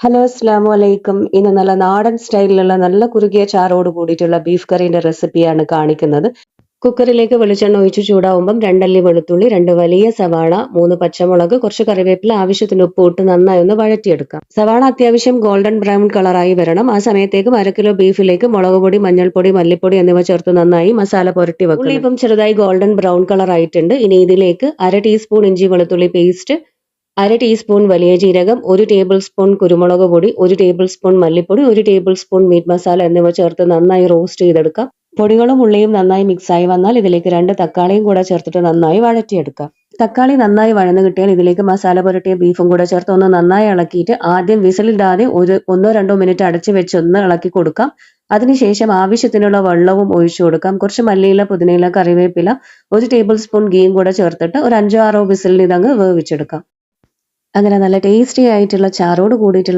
Hello അസ്സാം വലൈക്കും. ഇന്ന് നല്ല നാടൻ സ്റ്റൈലിലുള്ള നല്ല കുറുകിയ ചാറോട് കൂടിയിട്ടുള്ള ബീഫ് കറീന്റെ റെസിപ്പിയാണ് കാണിക്കുന്നത്. കുക്കറിലേക്ക് വെളിച്ചെണ്ണ ഒഴിച്ച് ചൂടാവുമ്പം 2 അല്ലി വെളുത്തുള്ളി, 2 വലിയ സവാള, 3 പച്ചമുളക്, കുറച്ച് കറിവേപ്പില, ആവശ്യത്തിന് ഉപ്പ് ഇട്ട് നന്നായി ഒന്ന് വഴറ്റിയെടുക്കാം. സവാള അത്യാവശ്യം ഗോൾഡൻ ബ്രൗൺ കളറായി വരണം. ആ സമയത്തേക്കും 1 കിലോ ബീഫിലേക്ക് മുളക് പൊടി, മഞ്ഞൾപ്പൊടി, മല്ലിപ്പൊടി എന്നിവ ചേർത്ത് നന്നായി മസാല പുരട്ടി വെക്കും. ഉള്ളി ഇപ്പം ചെറുതായി ഗോൾഡൻ ബ്രൗൺ കളർ ആയിട്ടുണ്ട്. ഇനി ഇതിലേക്ക് 1/2 ടീസ്പൂൺ ഇഞ്ചി വെളുത്തുള്ളി പേസ്റ്റ്, 1/2 ടീസ്പൂൺ വലിയ ജീരകം, 1 ടേബിൾ സ്പൂൺ കുരുമുളക് പൊടി, 1 ടേബിൾ സ്പൂൺ മല്ലിപ്പൊടി, 1 ടേബിൾ സ്പൂൺ മീറ്റ് മസാല എന്നിവ ചേർത്ത് നന്നായി റോസ്റ്റ് ചെയ്തെടുക്കാം. പൊടികളും ഉള്ളിയും നന്നായി മിക്സായി വന്നാൽ ഇതിലേക്ക് 2 തക്കാളിയും കൂടെ ചേർത്തിട്ട് നന്നായി വഴറ്റിയെടുക്കാം. തക്കാളി നന്നായി വഴന്നു കിട്ടിയാൽ ഇതിലേക്ക് മസാല പുരട്ടിയ ബീഫും കൂടെ ചേർത്ത് ഒന്ന് നന്നായി ഇളക്കിയിട്ട് ആദ്യം വിസിലിടാതെ 1-2 മിനിറ്റ് അടച്ചു വെച്ച് ഒന്ന് ഇളക്കി കൊടുക്കാം. അതിനുശേഷം ആവശ്യത്തിനുള്ള വെള്ളവും ഒഴിച്ചു കൊടുക്കാം. കുറച്ച് മല്ലിയില, പുതിനയില, കറിവേപ്പില, 1 ടേബിൾ സ്പൂൺ ഗീയും കൂടെ ചേർത്തിട്ട് ഒരു 5-6 വിസിലിന് ഇതങ്ങ് വേവിച്ചെടുക്കാം. അങ്ങനെ നല്ല ടേസ്റ്റി ആയിട്ടുള്ള ചാറോട് കൂടിയിട്ടുള്ള